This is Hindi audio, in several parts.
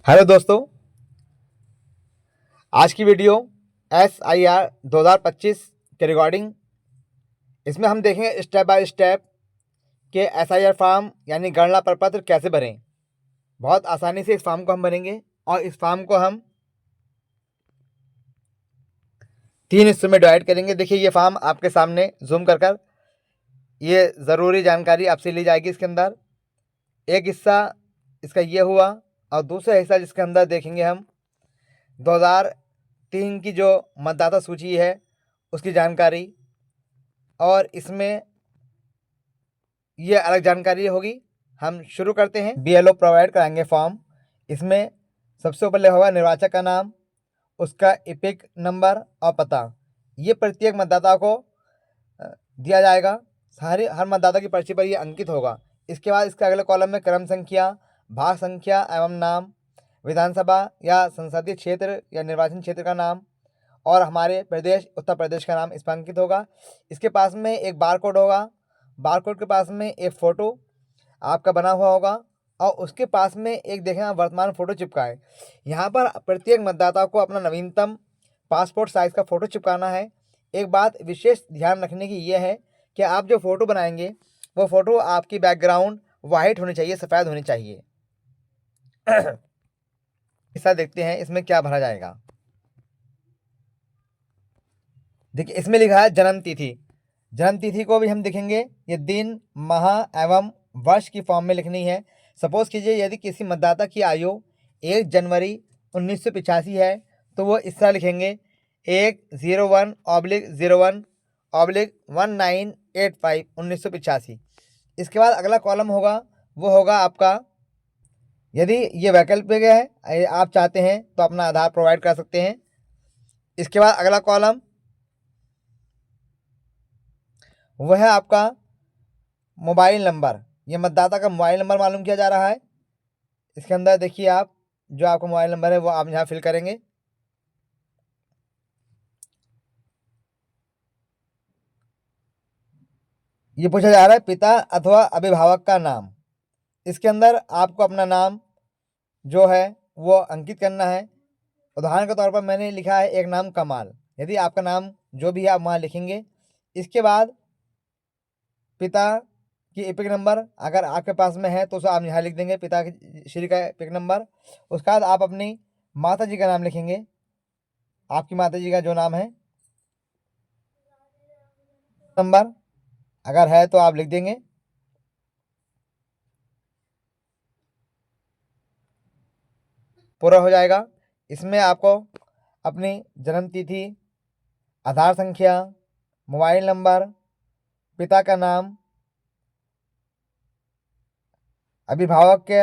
हेलो दोस्तों, आज की वीडियो SIR 2025 के रिगार्डिंग। इसमें हम देखेंगे स्टेप बाय स्टेप कि SIR फॉर्म यानी गणना प्रपत्र कैसे भरें। बहुत आसानी से इस फॉर्म को हम भरेंगे और इस फॉर्म को हम 3 हिस्सों में डिवाइड करेंगे। देखिए, ये फॉर्म आपके सामने जूम कर ये ज़रूरी जानकारी आपसे ली जाएगी। इसके अंदर एक हिस्सा इसका ये हुआ और दूसरा हिस्सा जिसके अंदर देखेंगे हम 2003 की जो मतदाता सूची है उसकी जानकारी, और इसमें ये अलग जानकारी होगी। हम शुरू करते हैं। BLO प्रोवाइड कराएंगे फॉर्म। इसमें सबसे ऊपर लिखा होगा निर्वाचक का नाम, उसका इपिक नंबर और पता। ये प्रत्येक मतदाता को दिया जाएगा। हर मतदाता की पर्ची पर ये अंकित होगा। इसके बाद इसके अगले कॉलम में क्रम संख्या, भाग संख्या एवं नाम, विधानसभा या संसदीय क्षेत्र या निर्वाचन क्षेत्र का नाम और हमारे प्रदेश उत्तर प्रदेश का नाम इस पर अंकित होगा। इसके पास में एक बार कोड होगा। बार कोड के पास में एक फ़ोटो आपका बना हुआ होगा और उसके पास में एक देखना वर्तमान फ़ोटो चिपका है। यहाँ पर प्रत्येक मतदाता को अपना नवीनतम पासपोर्ट साइज़ का फ़ोटो चिपकाना है। एक बात विशेष ध्यान रखने की ये है कि आप जो फ़ोटो बनाएंगे वो फ़ोटो आपकी बैकग्राउंड वाइट होनी चाहिए, सफ़ेद होनी चाहिए। ऐसा देखते हैं इसमें क्या भरा जाएगा। देखिए, इसमें लिखा है जन्म तिथि। जन्म तिथि को भी हम देखेंगे। ये दिन, माह एवं वर्ष की फॉर्म में लिखनी है। सपोज कीजिए यदि किसी मतदाता की आयु 1 जनवरी 1985 है तो वो इस तरह लिखेंगे 1/01/1985 इसके बाद अगला कॉलम होगा वो होगा आपका, यदि ये वैकल्पिक है आप चाहते हैं तो अपना आधार प्रोवाइड कर सकते हैं। इसके बाद अगला कॉलम वह है आपका मोबाइल नंबर। ये मतदाता का मोबाइल नंबर मालूम किया जा रहा है। इसके अंदर देखिए आप जो आपका मोबाइल नंबर है वो आप यहाँ फिल करेंगे। ये पूछा जा रहा है पिता अथवा अभिभावक का नाम। इसके अंदर आपको अपना नाम जो है वो अंकित करना है। उदाहरण के तौर पर मैंने लिखा है एक नाम कमाल। यदि आपका नाम जो भी है आप वहाँ लिखेंगे। इसके बाद पिता की एपिक नंबर अगर आपके पास में है तो उसे आप यहाँ लिख देंगे, पिता की श्री का एपिक नंबर। उसके बाद आप अपनी माता जी का नाम लिखेंगे, आपकी माता जी का जो नाम है नंबर अगर है तो आप लिख देंगे। पूरा हो जाएगा। इसमें आपको अपनी जन्म तिथि, आधार संख्या, मोबाइल नंबर, पिता का नाम, अभिभावक के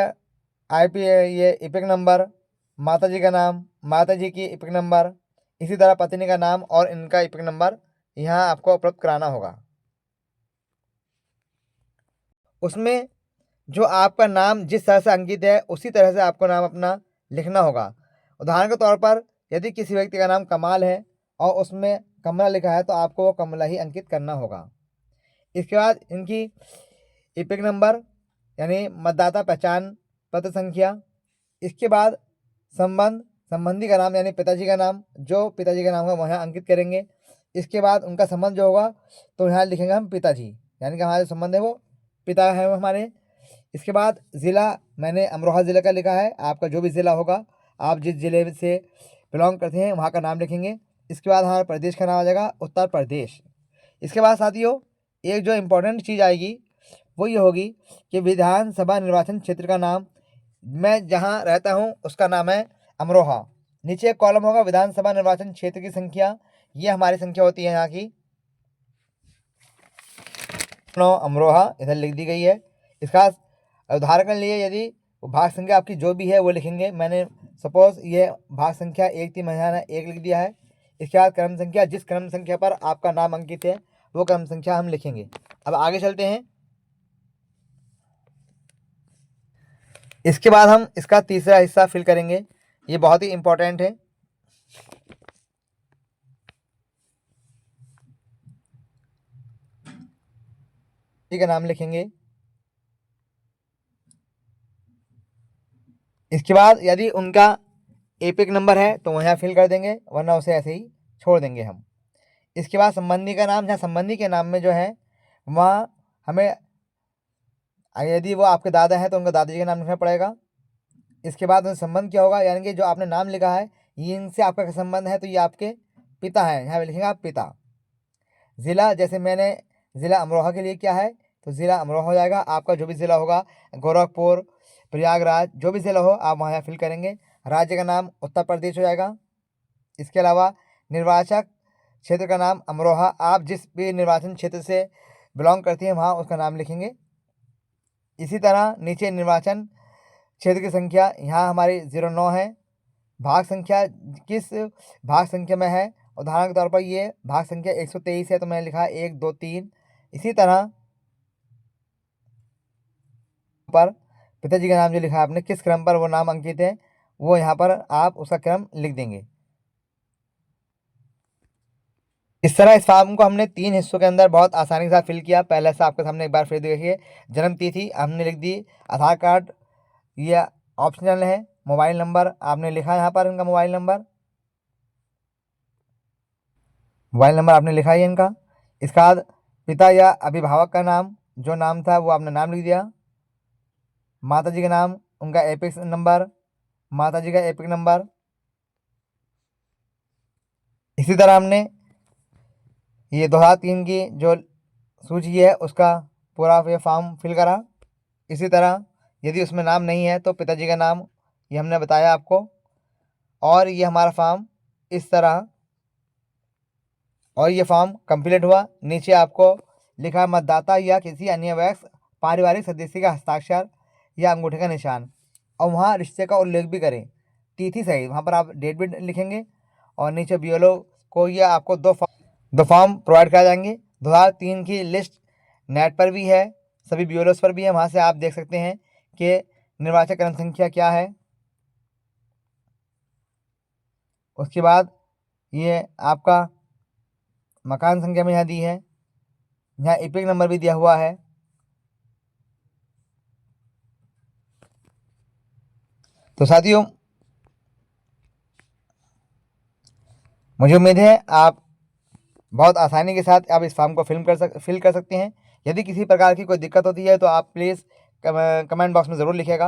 IP ये इपिक नंबर, माता जी का नाम, माता जी की इपिक नंबर, इसी तरह पत्नी का नाम और इनका इपिक नंबर यहाँ आपको उपलब्ध कराना होगा। उसमें जो आपका नाम जिस तरह से अंकित है उसी तरह से आपको नाम अपना लिखना होगा। उदाहरण के तौर पर यदि किसी व्यक्ति का नाम कमाल है और उसमें कमला लिखा है तो आपको वो कमला ही अंकित करना होगा। इसके बाद इनकी इपिक नंबर यानी मतदाता पहचान पत्र संख्या। इसके बाद संबंधी का नाम यानी पिताजी का नाम, जो पिताजी का नाम है वहाँ अंकित करेंगे। इसके बाद उनका संबंध जो होगा तो यहाँ लिखेंगे हम पिताजी, यानी कि हमारे संबंध है वो पिता है वो हमारे। इसके बाद ज़िला मैंने अमरोहा ज़िले का लिखा है। आपका जो भी ज़िला होगा, आप जिस ज़िले से बिलोंग करते हैं वहाँ का नाम लिखेंगे। इसके बाद हमारे प्रदेश का नाम आ जाएगा उत्तर प्रदेश। इसके बाद साथियों एक जो इम्पोर्टेंट चीज़ आएगी वो ये होगी कि विधानसभा निर्वाचन क्षेत्र का नाम। मैं जहाँ रहता हूँ उसका नाम है अमरोहा। नीचे एक कॉलम होगा विधानसभा निर्वाचन क्षेत्र की संख्या। ये हमारी संख्या होती है यहाँ की 9 अमरोहा इधर लिख दी गई है। इसका उदाहरण के लिए यदि भाग संख्या आपकी जो भी है वो लिखेंगे। मैंने सपोज ये भाग संख्या 1 लिख दिया है। इसके बाद क्रम संख्या, जिस क्रम संख्या पर आपका नाम अंकित है वो क्रम संख्या हम लिखेंगे। अब आगे चलते हैं। इसके बाद हम इसका तीसरा हिस्सा फिल करेंगे। ये बहुत ही इम्पोर्टेंट है। ठीक है, नाम लिखेंगे। इसके बाद यदि उनका एपिक नंबर है तो वहाँ फिल कर देंगे, वरना उसे ऐसे ही छोड़ देंगे हम। इसके बाद संबंधी का नाम, जहाँ संबंधी के नाम में जो है वहाँ हमें, यदि वो आपके दादा हैं तो उनका दादाजी का नाम लिखना पड़ेगा। इसके बाद उनसे संबंध क्या होगा, यानी कि जो आपने नाम लिखा है ये इनसे आपका क्या संबंध है, तो ये आपके पिता हैं, यहाँ पे लिखेंगे आप पिता। ज़िला, जैसे मैंने ज़िला अमरोहा के लिए क्या है, तो ज़िला अमरोहा हो जाएगा। आपका जो भी ज़िला होगा, गोरखपुर, प्रयागराज, जो भी ज़िला हो आप वहाँ यहाँ फिल करेंगे। राज्य का नाम उत्तर प्रदेश हो जाएगा। इसके अलावा निर्वाचक क्षेत्र का नाम अमरोहा, आप जिस भी निर्वाचन क्षेत्र से बिलोंग करती हैं वहाँ उसका नाम लिखेंगे। इसी तरह नीचे निर्वाचन क्षेत्र की संख्या, यहाँ हमारी 09 है। भाग संख्या किस भाग संख्या में है, उदाहरण के तौर पर ये भाग संख्या 123 है तो मैंने लिखा 1 2 3। इसी तरह पर पिताजी का नाम जो लिखा है आपने, किस क्रम पर वो नाम अंकित है, वो यहाँ पर आप उसका क्रम लिख देंगे। इस तरह इस फॉर्म को हमने 3 हिस्सों के अंदर बहुत आसानी के साथ फिल किया। पहले से आपके सामने एक बार फिर देखिए, जन्म तिथि हमने लिख दी, आधार कार्ड ये ऑप्शनल है, मोबाइल नंबर आपने लिखा यहाँ पर, इनका मोबाइल नंबर आपने लिखा है इनका। इसके बाद पिता या अभिभावक का नाम, जो नाम था वो आपने नाम लिख दिया। माता जी का नाम, उनका एपिक नंबर, माता जी का एपिक नंबर। इसी तरह हमने ये 2003 की जो सूची है उसका पूरा ये फॉर्म फिल करा। इसी तरह यदि उसमें नाम नहीं है तो पिताजी का नाम, ये हमने बताया आपको। और ये हमारा फॉर्म इस तरह, और ये फॉर्म कंप्लीट हुआ। नीचे आपको लिखा है मतदाता या किसी अन्य वयस्क पारिवारिक सदस्य का हस्ताक्षर या अंगूठे का निशान, और वहाँ रिश्ते का उल्लेख भी करें, तिथि सहित वहाँ पर आप डेट भी लिखेंगे। और नीचे बीएलओ को ये आपको दो फॉर्म प्रोवाइड कराए जाएंगे। 2003 की लिस्ट नेट पर भी है, सभी बीएलओस पर भी है, वहाँ से आप देख सकते हैं कि निर्वाचक क्रम संख्या क्या है। उसके बाद ये आपका मकान संख्या में यहाँ दी है, यहाँ एपिक नंबर भी दिया हुआ है। तो साथियों, मुझे उम्मीद है आप बहुत आसानी के साथ आप इस फॉर्म को फिल कर सकते हैं। यदि किसी प्रकार की कोई दिक्कत होती है तो आप प्लीज़ कमेंट बॉक्स में ज़रूर लिखिएगा।